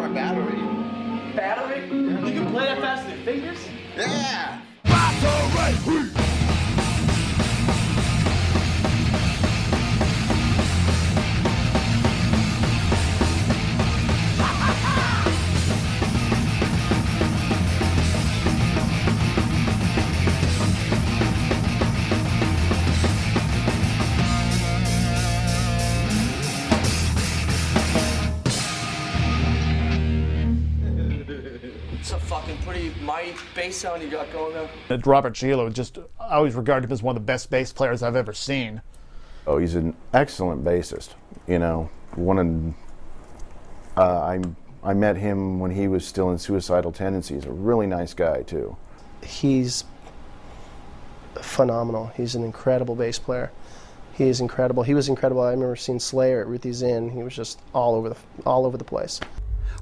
a battery. Battery? Yeah. You can play that fast with your fingers? Yeah! It's a fucking pretty mighty bass sound you got going there. Robert Trujillo, I always regard him as one of the best bass players I've ever seen. Oh, he's an excellent bassist. You know, I met him when he was still in Suicidal Tendencies. A really nice guy too. He's phenomenal. He's an incredible bass player. He is incredible. He was incredible. I remember seeing Slayer at Ruthie's Inn. He was just all over the place.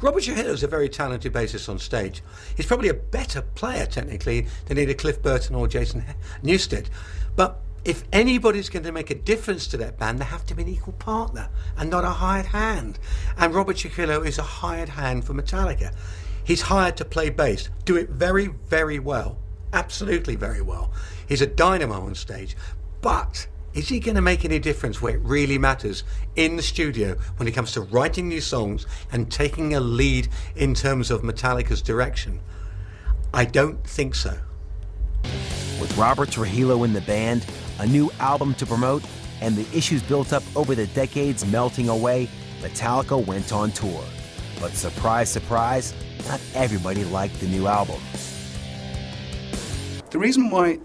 Robert Trujillo is a very talented bassist on stage. He's probably a better player, technically, than either Cliff Burton or Jason Newsted. But if anybody's going to make a difference to that band, they have to be an equal partner and not a hired hand. And Robert Trujillo is a hired hand for Metallica. He's hired to play bass, do it very, very well. Absolutely very well. He's a dynamo on stage. But is he going to make any difference where it really matters in the studio when it comes to writing new songs and taking a lead in terms of Metallica's direction? I don't think so. With Robert Trujillo in the band, a new album to promote, and the issues built up over the decades melting away, Metallica went on tour. But surprise, surprise, not everybody liked the new album. The reason why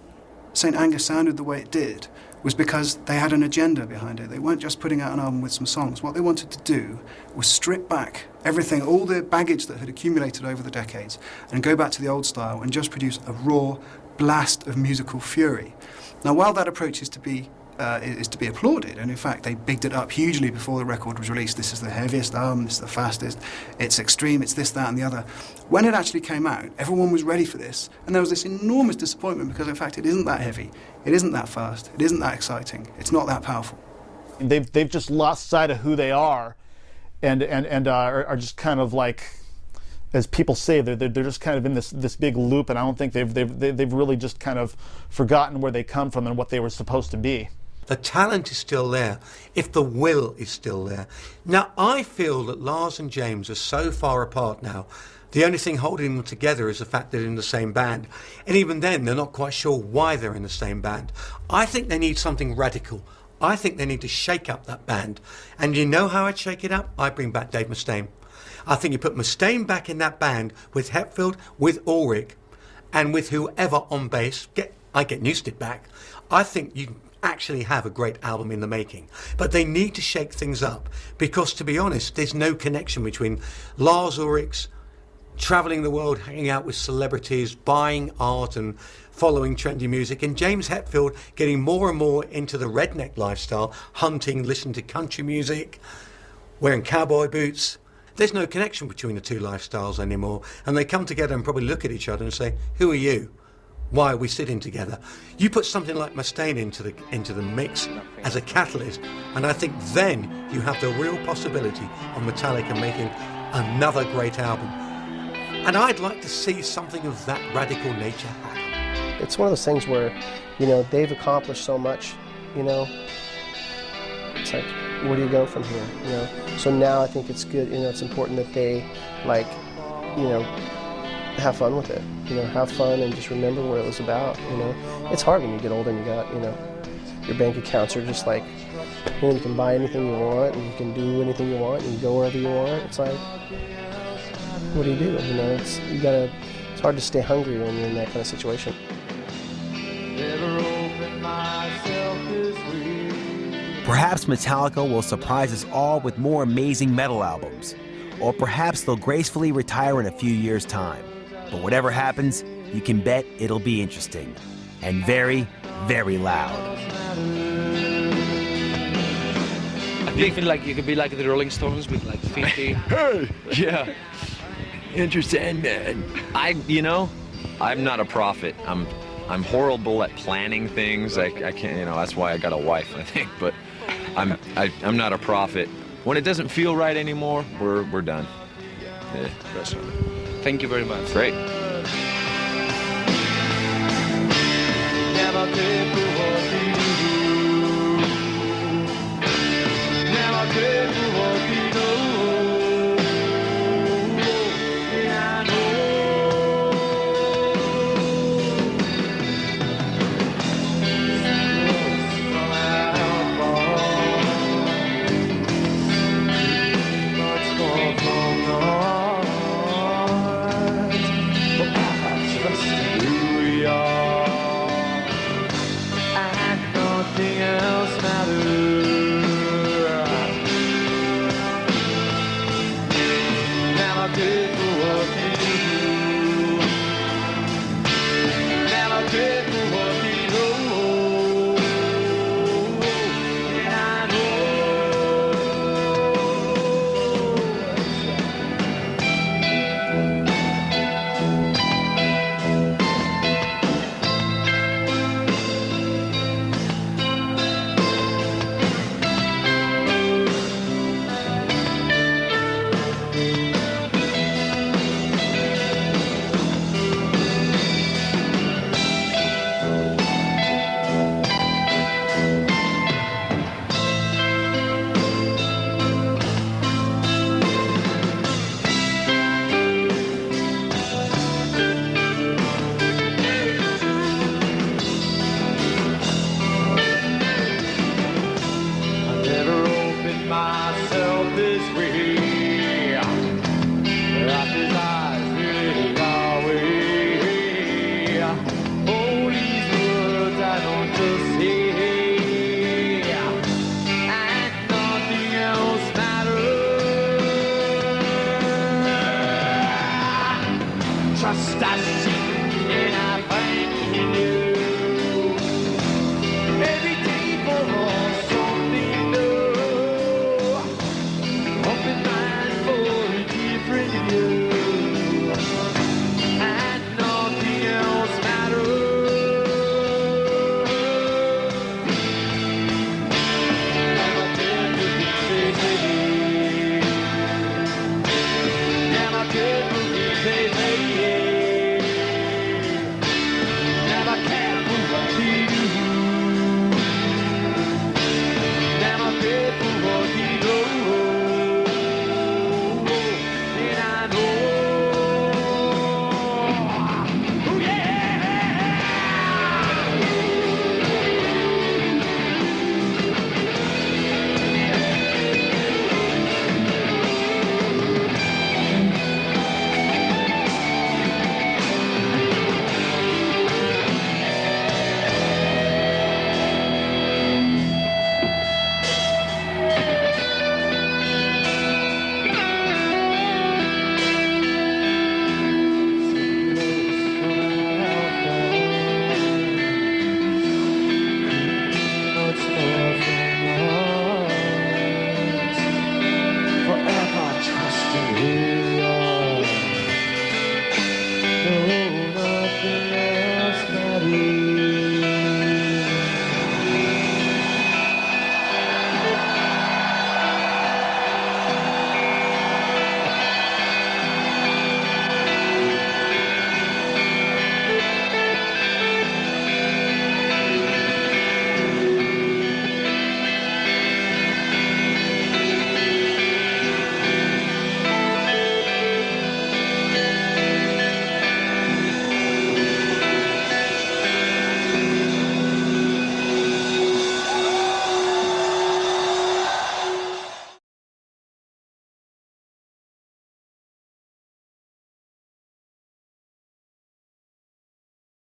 St. Anger sounded the way it did was because they had an agenda behind it. They weren't just putting out an album with some songs. What they wanted to do was strip back everything, all the baggage that had accumulated over the decades, and go back to the old style and just produce a raw blast of musical fury. Now, while that approach is to be applauded, and in fact they bigged it up hugely before the record was released. This is the heaviest album, this is the fastest, it's extreme, it's this, that and the other. When it actually came out, everyone was ready for this, and there was this enormous disappointment because in fact it isn't that heavy, it isn't that fast, it isn't that exciting, it's not that powerful. They've just lost sight of who they are, and are just kind of like, as people say, they're just kind of in this big loop, and I don't think they've really just kind of forgotten where they come from and what they were supposed to be. The talent is still there, if the will is still there. Now, I feel that Lars and James are so far apart now, the only thing holding them together is the fact they're in the same band. And even then, they're not quite sure why they're in the same band. I think they need something radical. I think they need to shake up that band. And you know how I'd shake it up? I'd bring back Dave Mustaine. I think you put Mustaine back in that band with Hetfield, with Ulrich, and with whoever on bass. I get Newsted back. I think you actually have a great album in the making. But they need to shake things up because, to be honest, there's no connection between Lars Ulrich's travelling the world, hanging out with celebrities, buying art and following trendy music, and James Hetfield getting more and more into the redneck lifestyle, hunting, listening to country music, wearing cowboy boots. There's no connection between the two lifestyles anymore, and they come together and probably look at each other and say, who are you? Why are we sitting together? You put something like Mustaine into the mix as a catalyst, and I think then you have the real possibility of Metallica making another great album. And I'd like to see something of that radical nature happen. It's one of those things where, they've accomplished so much, It's like, where do you go from here, So now I think it's good, it's important that they, have fun with it, have fun and just remember what it was about, It's hard when you get older and you got, your bank accounts are just like, you can buy anything you want and you can do anything you want and you go wherever you want. It's like, what do you do? It's hard to stay hungry when you're in that kind of situation. Perhaps Metallica will surprise us all with more amazing metal albums. Or perhaps they'll gracefully retire in a few years' time. But whatever happens, you can bet it'll be interesting. And very, very loud. I feel like you could be like the Rolling Stones with like 50. Hey! Yeah. Interesting, man. I'm not a prophet. I'm horrible at planning things. I can't, that's why I got a wife, I think. But I'm not a prophet. When it doesn't feel right anymore, we're done. the restaurant. Thank you very much. Great. Never did for what we do. Never did for what we know. Yeah, I know. Much more from the heart. But trust who we are. And nothing else matters. Never did for what we do. Never did for what we know. And I know. I never opened myself this way. After eyes really away. All these words I don't just say. And nothing else matters. Trust I see.